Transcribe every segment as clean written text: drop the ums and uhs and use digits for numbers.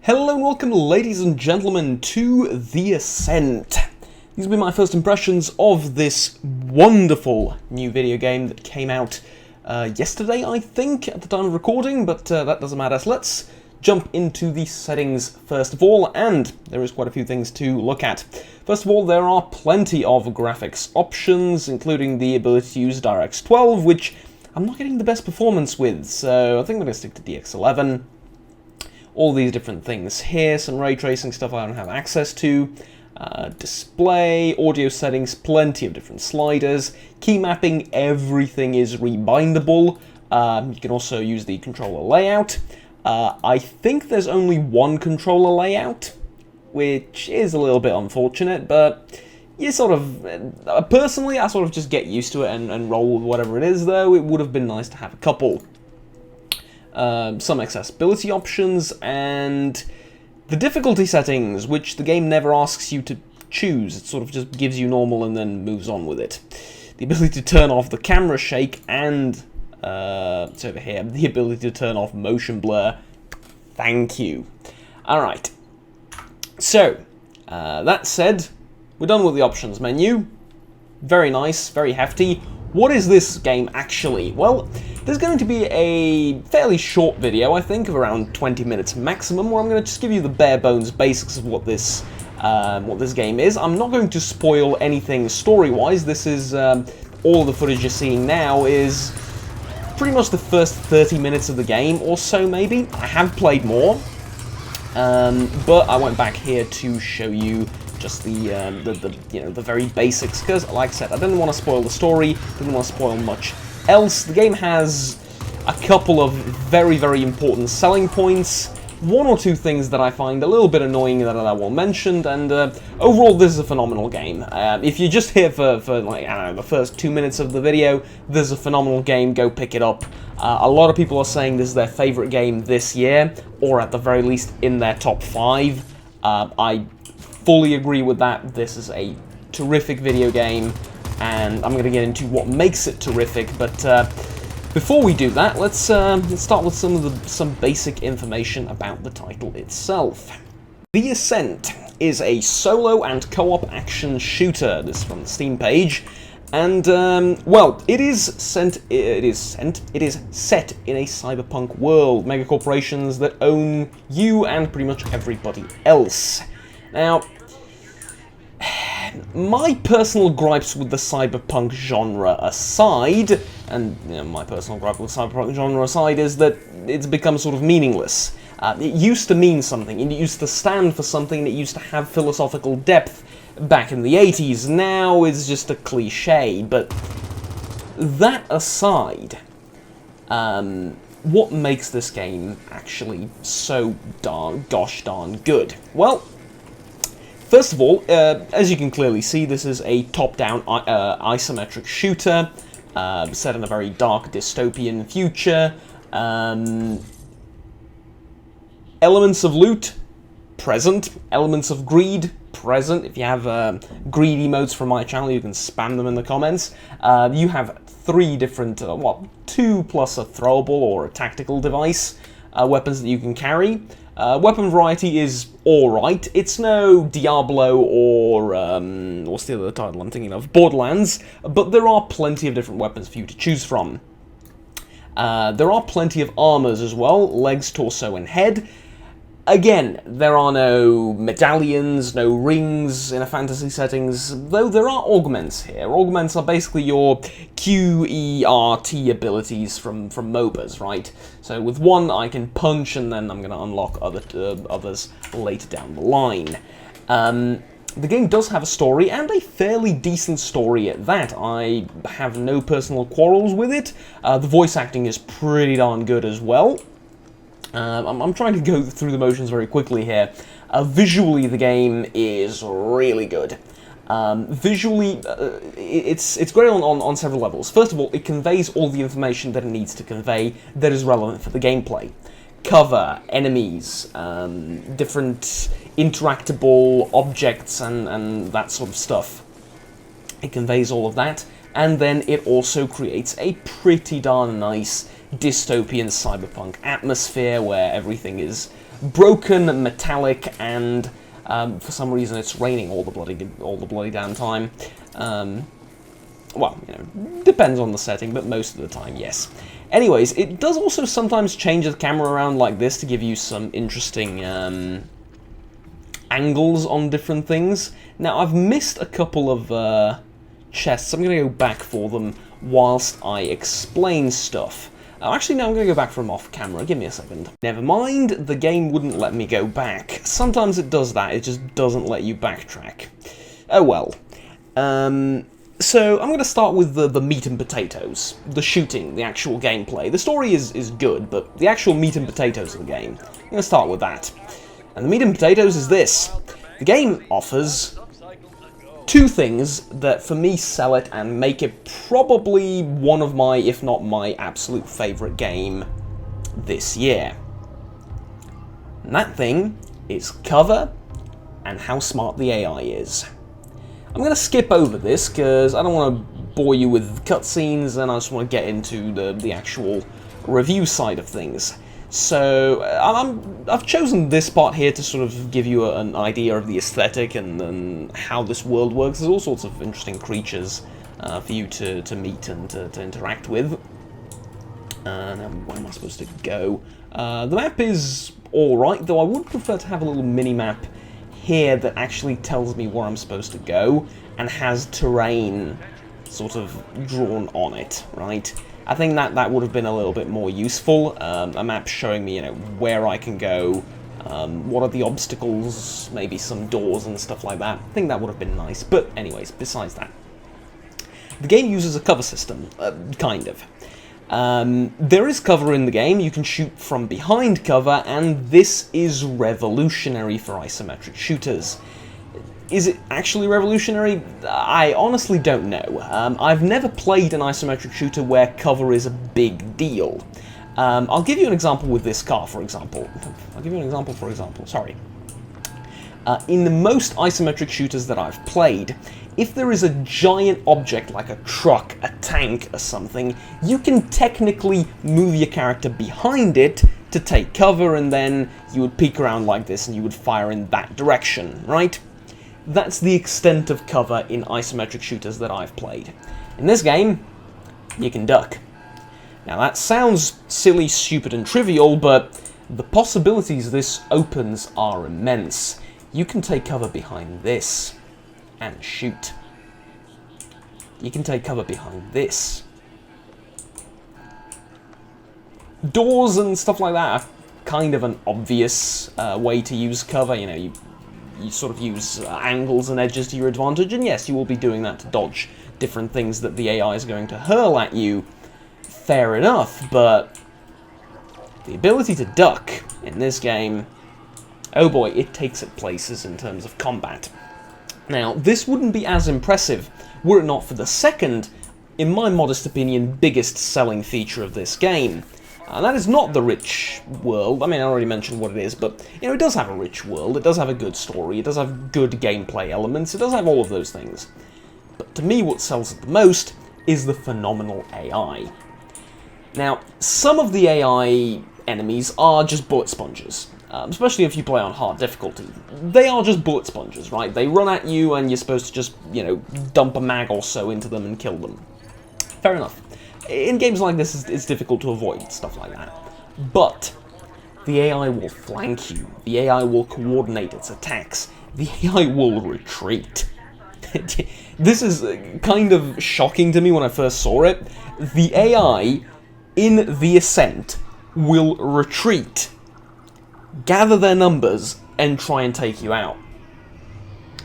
Hello and welcome, ladies and gentlemen, to The Ascent. These will be my first impressions of this wonderful new video game that came out yesterday, I think, at the time of recording, but that doesn't matter. So let's jump into the settings first of all, and there is quite a few things to look at. First of all, there are plenty of graphics options, including the ability to use DirectX 12, which I'm not getting the best performance with, so I think I'm going to stick to DX11. All these different things here, some ray tracing stuff I don't have access to, display, audio settings, plenty of different sliders, key mapping, everything is rebindable. You can also use the controller layout. I think there's only one controller layout, which is a little bit unfortunate, but you sort of, personally, I sort of just get used to it and roll with whatever it is, though it would have been nice to have a couple. Some accessibility options, and the difficulty settings, which the game never asks you to choose. It sort of just gives you normal and then moves on with it. The ability to turn off the camera shake and, it's over here, the ability to turn off motion blur. Thank you. Alright. So, that said, we're done with the options menu. Very nice, very hefty. What is this game actually? Well, there's going to be a fairly short video, I think, of around 20 minutes maximum, where I'm going to just give you the bare bones basics of what this game is. I'm not going to spoil anything story-wise. This is all the footage you're seeing now is pretty much the first 30 minutes of the game, or so maybe. I have played more, but I went back here to show you just the very basics, because, like I said, I didn't want to spoil the story, didn't want to spoil much else. The game has a couple of very, very important selling points, one or two things that I find a little bit annoying that I will mention, and overall this is a phenomenal game. If you're just here for like, I don't know, the first 2 minutes of the video, this is a phenomenal game, go pick it up. A lot of people are saying this is their favourite game this year, or at the very least in their top 5. I fully agree with that. This is a terrific video game, and I'm going to get into what makes it terrific, but before we do that, let's start with some basic information about the title itself. The Ascent is a solo and co-op action shooter. This is from the Steam page, and well, it is set in a cyberpunk world, mega corporations that own you and pretty much everybody else. Now, my personal gripes with the cyberpunk genre aside, and my personal gripe with the cyberpunk genre aside, is that it's become sort of meaningless. It used to mean something, it used to stand for something, it used to have philosophical depth back in the 80s. Now it's just a cliche, but that aside, what makes this game actually so gosh darn good? Well, first of all, as you can clearly see, this is a top-down isometric shooter, set in a very dark dystopian future. Elements of loot, present. Elements of greed, present. If you have greed emotes from my channel, you can spam them in the comments. You have 3 different, 2 plus a throwable or a tactical device, weapons that you can carry. Weapon variety is alright. It's no Diablo or, what's the other title I'm thinking of? Borderlands, but there are plenty of different weapons for you to choose from. There are plenty of armors as well, legs, torso, and head. Again, there are no medallions, no rings in a fantasy settings, though there are augments here. Augments are basically your QERT abilities from MOBAs, right? So with one I can punch, and then I'm going to unlock others later down the line. The game does have a story, and a fairly decent story at that. I have no personal quarrels with it. The voice acting is pretty darn good as well. I'm trying to go through the motions very quickly here. Visually, the game is really good. Visually, it's great on several levels. First of all, it conveys all the information that it needs to convey that is relevant for the gameplay. Cover, enemies, different interactable objects, and that sort of stuff. It conveys all of that, and then it also creates a pretty darn nice dystopian cyberpunk atmosphere where everything is broken, metallic, and for some reason it's raining all the bloody damn time. Well, you know, depends on the setting, but most of the time, yes. Anyways, it does also sometimes change the camera around like this to give you some interesting angles on different things. Now, I've missed a couple of chests. I'm going to go back for them whilst I explain stuff. Actually, no, I'm going to go back from off camera. Give me a second. Never mind, the game wouldn't let me go back. Sometimes it does that, it just doesn't let you backtrack. Oh well. So, I'm going to start with the meat and potatoes. The shooting, the actual gameplay. The story is good, but the actual meat and potatoes of the game. I'm going to start with that. And the meat and potatoes is this. The game offers two things that, for me, sell it and make it probably one of my, if not my, absolute favourite game this year. And that thing is cover and how smart the AI is. I'm going to skip over this because I don't want to bore you with cutscenes and I just want to get into the actual review side of things. So, I've chosen this part here to sort of give you an idea of the aesthetic and how this world works. There's all sorts of interesting creatures for you to meet and to interact with. Now, where am I supposed to go? The map is alright, though I would prefer to have a little mini-map here that actually tells me where I'm supposed to go and has terrain sort of drawn on it, right? I think that would have been a little bit more useful. A map showing me, you know, where I can go, what are the obstacles, maybe some doors and stuff like that. I think that would have been nice. But anyways, besides that, the game uses a cover system, kind of. There is cover in the game, you can shoot from behind cover, and this is revolutionary for isometric shooters. Is it actually revolutionary? I honestly don't know. I've never played an isometric shooter where cover is a big deal. I'll give you an example with this car, for example. Sorry. In most isometric shooters that I've played, if there is a giant object like a truck, a tank, or something, you can technically move your character behind it to take cover, and then you would peek around like this and you would fire in that direction, right? That's the extent of cover in isometric shooters that I've played. In this game, you can duck. Now that sounds silly, stupid, and trivial, but the possibilities this opens are immense. You can take cover behind this and shoot. You can take cover behind this. Doors and stuff like that are kind of an obvious way to use cover. You know, you sort of use angles and edges to your advantage, and yes, you will be doing that to dodge different things that the AI is going to hurl at you. Fair enough, but the ability to duck in this game, oh boy, it takes it places in terms of combat. Now, this wouldn't be as impressive were it not for the second, in my modest opinion, biggest selling feature of this game. That is not the rich world. I mean, I already mentioned what it is, but, you know, it does have a rich world, it does have a good story, it does have good gameplay elements, it does have all of those things. But to me, what sells it the most is the phenomenal AI. Now, some of the AI enemies are just bullet sponges. Especially if you play on hard difficulty. They are just bullet sponges, right? They run at you and you're supposed to just, you know, dump a mag or so into them and kill them. Fair enough. In games like this, it's difficult to avoid stuff like that. But the AI will flank you. The AI will coordinate its attacks. The AI will retreat. This is kind of shocking to me when I first saw it. The AI in the Ascent will retreat, gather their numbers, and try and take you out.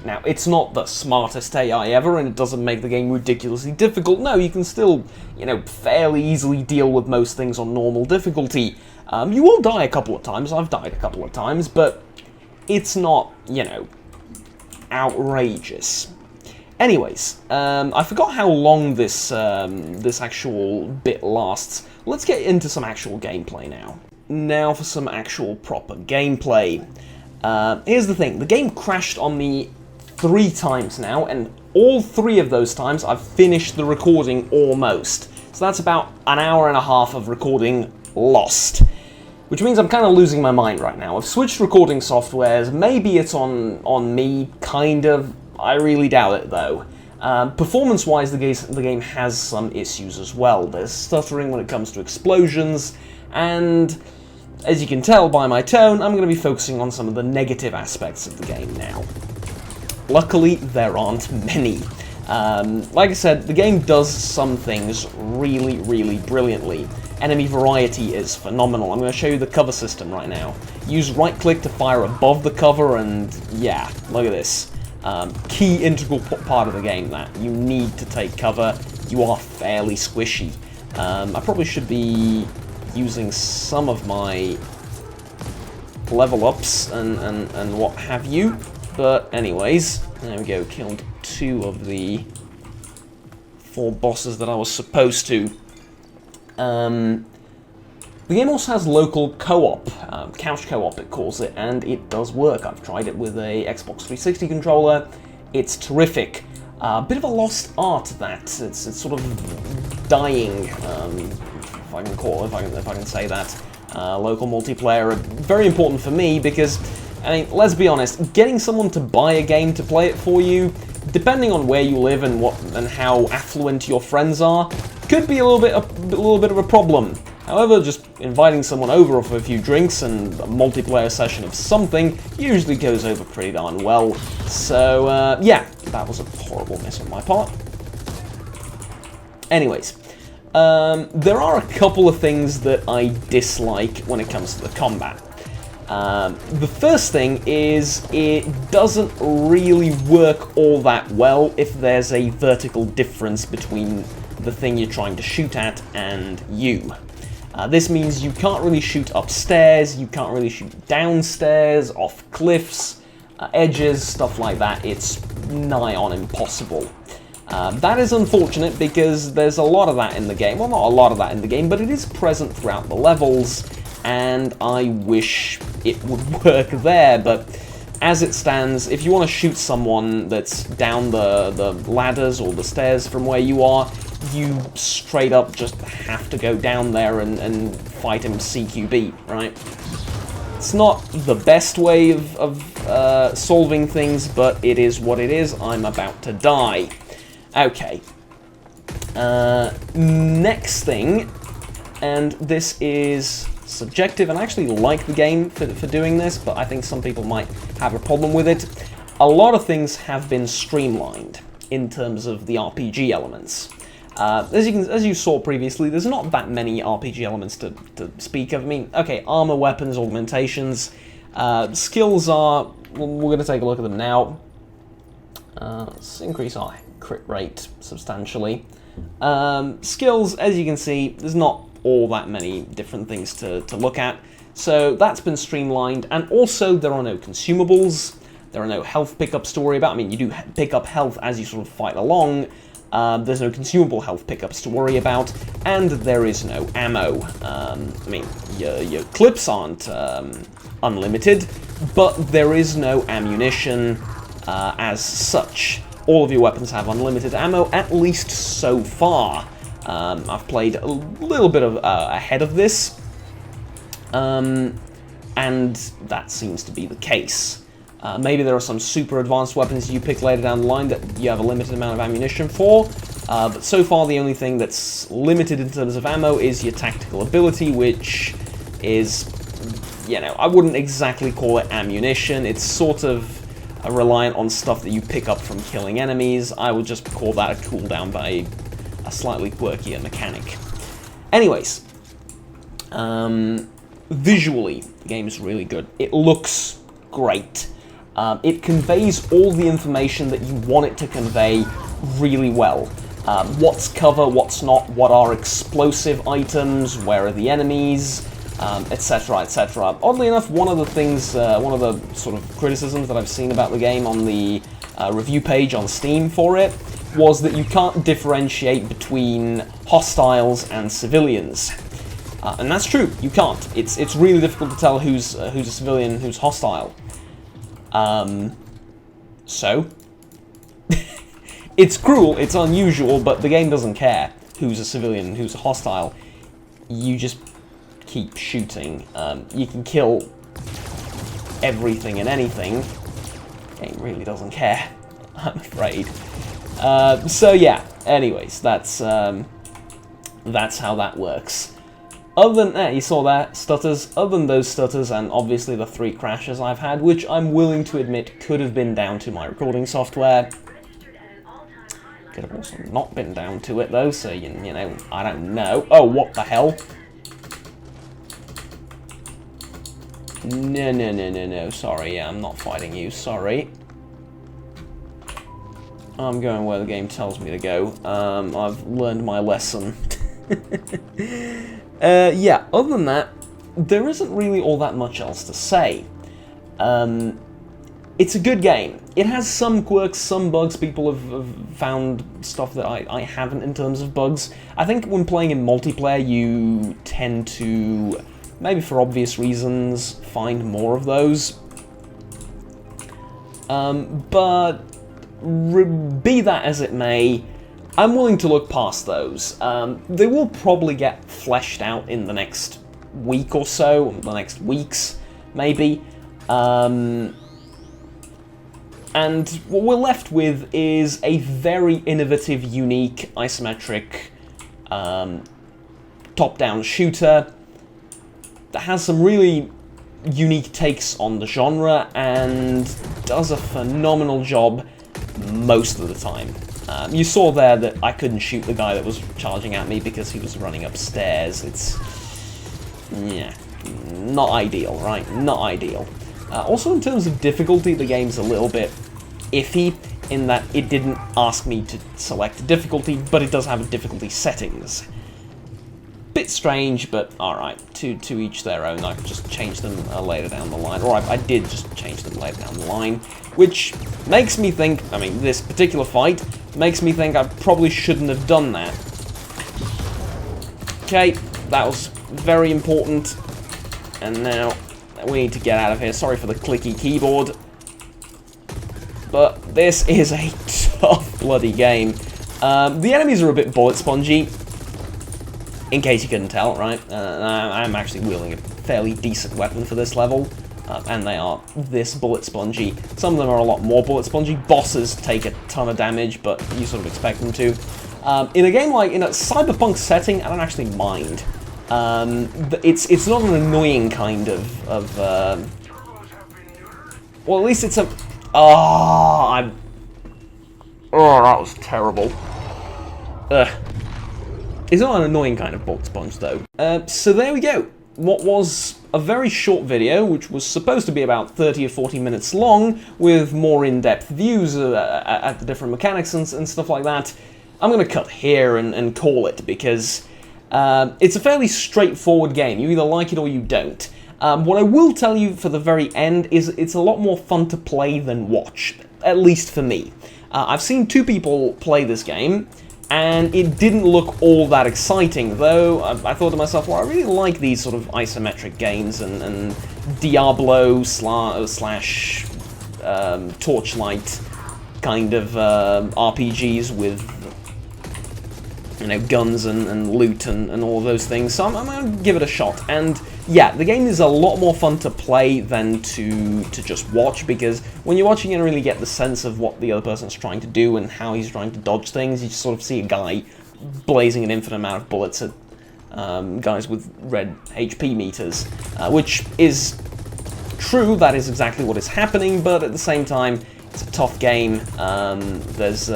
Now, it's not the smartest AI ever, and it doesn't make the game ridiculously difficult. No, you can still, you know, fairly easily deal with most things on normal difficulty. You will die a couple of times, I've died a couple of times, but it's not, you know, outrageous. Anyways, I forgot how long this, this actual bit lasts. Let's get into some actual gameplay now. Now for some actual proper gameplay. Here's the thing, the game crashed on me 3 times now, and all 3 of those times I've finished the recording almost. So that's about an hour and a half of recording lost. which means I'm kind of losing my mind right now. I've switched recording softwares, maybe it's on me, kind of. I really doubt it, though. Performance-wise, the game has some issues as well. There's stuttering when it comes to explosions, and as you can tell by my tone, I'm going to be focusing on some of the negative aspects of the game now. Luckily, there aren't many. Like I said, the game does some things really, really brilliantly. Enemy variety is phenomenal. I'm going to show you the cover system right now. Use right-click to fire above the cover, and yeah, look at this. Key integral part of the game that you need to take cover. You are fairly squishy. I probably should be using some of my level ups and what have you, but anyways, there we go. Killed 2 of the 4 bosses that I was supposed to. The game also has local co-op, couch co-op it calls it, and it does work. I've tried it with a Xbox 360 controller. It's terrific. A bit of a lost art that it's sort of dying, if I can call it, if I can say that. Local multiplayer, very important for me because, I mean, let's be honest, getting someone to buy a game to play it for you, depending on where you live and how affluent your friends are, could be a little bit of a problem. However, just inviting someone over for a few drinks and a multiplayer session of something usually goes over pretty darn well. So, yeah, that was a horrible miss on my part. Anyways, there are a couple of things that I dislike when it comes to the combat. The first thing is it doesn't really work all that well if there's a vertical difference between the thing you're trying to shoot at and you. This means you can't really shoot upstairs, you can't really shoot downstairs, off cliffs, edges, stuff like that. It's nigh on impossible. That is unfortunate because there's a lot of that in the game. Well, not a lot of that in the game, but it is present throughout the levels, and I wish it would work there, but as it stands, if you want to shoot someone that's down the ladders or the stairs from where you are, you straight up just have to go down there and fight him CQB, right? It's not the best way of solving things, but it is what it is. I'm about to die. Okay. Next thing, and this is subjective, and I actually like the game for doing this, but I think some people might have a problem with it. A lot of things have been streamlined in terms of the RPG elements. As you saw previously, there's not that many RPG elements to speak of. I mean, okay, armor, weapons, augmentations, skills are, we're going to take a look at them now. Let's increase our crit rate substantially. Skills, as you can see, there's not all that many different things to look at, so that's been streamlined, and also there are no consumables, there are no health pickups to worry about. I mean, you do pick up health as you sort of fight along. There's no consumable health pickups to worry about, and there is no ammo. I mean, your clips aren't unlimited, but there is no ammunition as such. All of your weapons have unlimited ammo, at least so far. I've played a little bit of ahead of this, and that seems to be the case. Maybe there are some super advanced weapons you pick later down the line that you have a limited amount of ammunition for, but so far the only thing that's limited in terms of ammo is your tactical ability, which is, you know, I wouldn't exactly call it ammunition. It's sort of reliant on stuff that you pick up from killing enemies. I would just call that a cooldown by a slightly quirkier mechanic. Anyways, visually, the game is really good. It looks great. It conveys all the information that you want it to convey really well. What's cover, what's not, what are explosive items, where are the enemies, etc., etc. Oddly enough, one of the things, one of the sort of criticisms that I've seen about the game on the review page on Steam for it was that you can't differentiate between hostiles and civilians. And that's true, you can't. It's really difficult to tell who's a civilian, who's hostile. So, it's cruel, it's unusual, but the game doesn't care who's a civilian and who's a hostile. You just keep shooting. You can kill everything and anything. The game really doesn't care, I'm afraid. So yeah, anyways, that's how that works. Other than that, you saw that, stutters. Other than those stutters, and obviously the 3 crashes I've had, which I'm willing to admit could have been down to my recording software. Could have also not been down to it, though, so, you know, I don't know. Oh, what the hell? No, sorry, yeah, I'm not fighting you, sorry. I'm going where the game tells me to go. I've learned my lesson. Yeah, other than that, there isn't really all that much else to say. It's a good game. It has some quirks, some bugs. People have found stuff that I haven't in terms of bugs. I think when playing in multiplayer, you tend to, maybe for obvious reasons, find more of those. But be that as it may, I'm willing to look past those. They will probably get fleshed out in the next week or so, the next weeks, maybe. And what we're left with is a very innovative, unique, isometric, top-down shooter that has some really unique takes on the genre and does a phenomenal job most of the time. You saw there that I couldn't shoot the guy that was charging at me because he was running upstairs. It's, yeah, not ideal, right? Not ideal. Also, in terms of difficulty, the game's a little bit iffy in that it didn't ask me to select difficulty, but it does have difficulty settings. Bit strange, but alright, to each their own. I've just changed them later down the line, or I did just change them later down the line, which makes me think, I mean, this particular fight makes me think I probably shouldn't have done that. Okay, that was very important, and now we need to get out of here. Sorry for the clicky keyboard, but this is a tough bloody game. The enemies are a bit bullet spongy, in case you couldn't tell, right? I'm actually wielding a fairly decent weapon for this level, and they are this bullet spongy. Some of them are a lot more bullet spongy. Bosses take a ton of damage, but you sort of expect them to. In a game like, in a cyberpunk setting, I don't actually mind. It's not an annoying kind of well, at least it's a... Oh, that was terrible. Ugh. It's not an annoying kind of bullet sponge, though. So there we go. What was a very short video, which was supposed to be about 30 or 40 minutes long, with more in-depth views at the different mechanics and stuff like that, I'm going to cut here and call it, because it's a fairly straightforward game. You either like it or you don't. What I will tell you for the very end is it's a lot more fun to play than watch, at least for me. I've seen 2 people play this game, and it didn't look all that exciting, though I thought to myself, well, I really like these sort of isometric games and Diablo slash Torchlight kind of RPGs with, you know, guns and loot and all those things, so I'm going to give it a shot. And yeah, the game is a lot more fun to play than to just watch, because when you're watching, you don't really get the sense of what the other person's trying to do and how he's trying to dodge things. You just sort of see a guy blazing an infinite amount of bullets at guys with red HP meters, which is true. That is exactly what is happening, but at the same time, it's a tough game. There's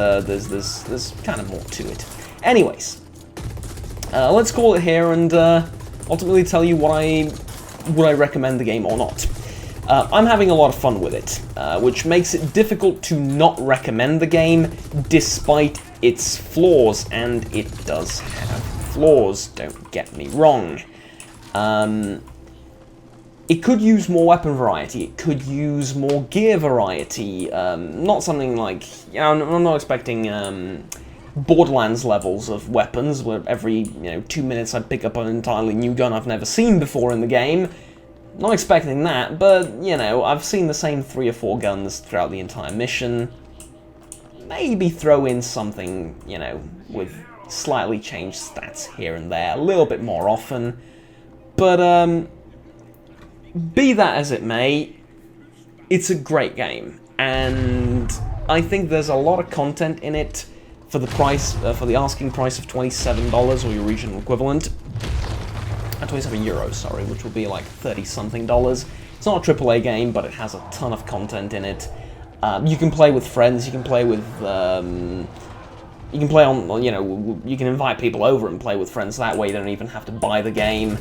kind of more to it. Anyways, let's call it here and ultimately tell you would I recommend the game or not. I'm having a lot of fun with it, which makes it difficult to not recommend the game despite its flaws, and it does have flaws, don't get me wrong. It could use more weapon variety, it could use more gear variety, not something like, you know, I'm not expecting Borderlands levels of weapons, where every 2 minutes I'd pick up an entirely new gun I've never seen before in the game. Not expecting that, but, you know, I've seen the same 3 or 4 guns throughout the entire mission. Maybe throw in something, with slightly changed stats here and there, a little bit more often. But be that as it may, it's a great game, and I think there's a lot of content in it for the price, for the asking price of $27 or your regional equivalent. 27 euros, sorry, which will be like 30-something dollars. It's not a AAA game, but it has a ton of content in it. You can play with friends, you can play with, you can play on, you know, you can invite people over and play with friends that way. You don't even have to buy the game.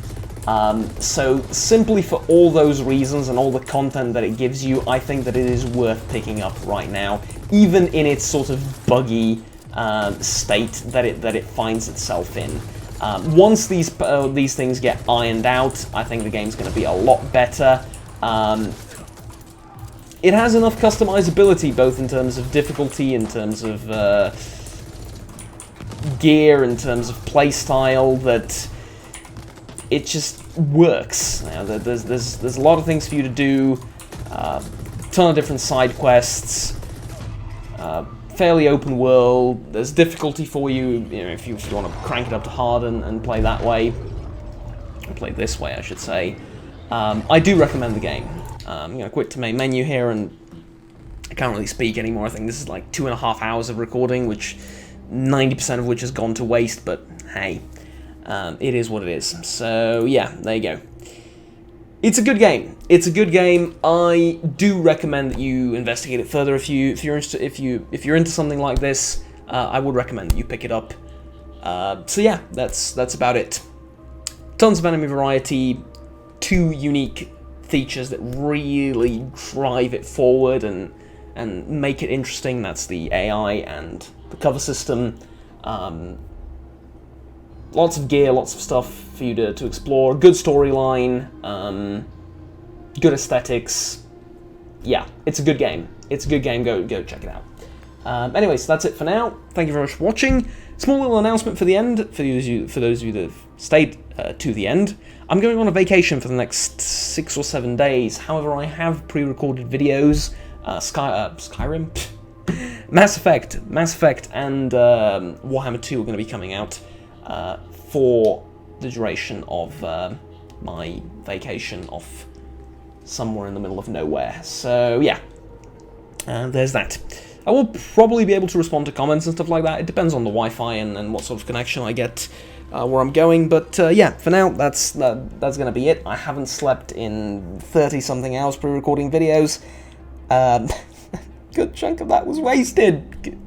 So simply for all those reasons and all the content that it gives you, I think that it is worth picking up right now, even in its sort of buggy state that it finds itself in. Once these things get ironed out, I think the game's going to be a lot better. It has enough customizability, both in terms of difficulty, in terms of gear, in terms of playstyle, that it just works. You know, there's a lot of things for you to do, ton of different side quests, fairly open world. There's difficulty for you, you know, if you want to crank it up to hard and play that way, or play this way, I should say. I do recommend the game. I'm going to quit to main menu here, and I can't really speak anymore. I think this is like 2.5 hours of recording, which 90% of which has gone to waste, but hey, it is what it is. So yeah, there you go. It's a good game. It's a good game. I do recommend that you investigate it further if you're into something like this. I would recommend that you pick it up. So yeah, that's about it. Tons of enemy variety, 2 unique features that really drive it forward and make it interesting. That's the AI and the cover system. Lots of gear, lots of stuff for you to explore. Good storyline, good aesthetics. Yeah, it's a good game. It's a good game. Go check it out. Anyways, that's it for now. Thank you very much for watching. Small little announcement for the end, for those of you that have stayed to the end. I'm going on a vacation for the next 6 or 7 days. However, I have pre-recorded videos. Skyrim, Mass Effect, and Warhammer 2 are going to be coming out for the duration of my vacation off somewhere in the middle of nowhere. So yeah, there's that. I will probably be able to respond to comments and stuff like that. It depends on the Wi-Fi and what sort of connection I get where I'm going. But yeah, for now, that's going to be it. I haven't slept in 30-something hours pre-recording videos. Good chunk of that was wasted.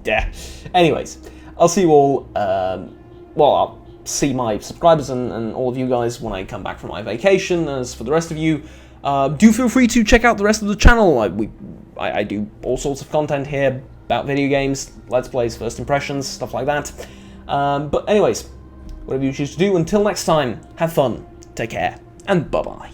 Yeah. Anyways, I'll see you all. Well, I'll see my subscribers and all of you guys when I come back from my vacation. As for the rest of you, do feel free to check out the rest of the channel. I do all sorts of content here about video games, Let's Plays, first impressions, stuff like that. But anyways, whatever you choose to do, until next time, have fun, take care, and bye-bye.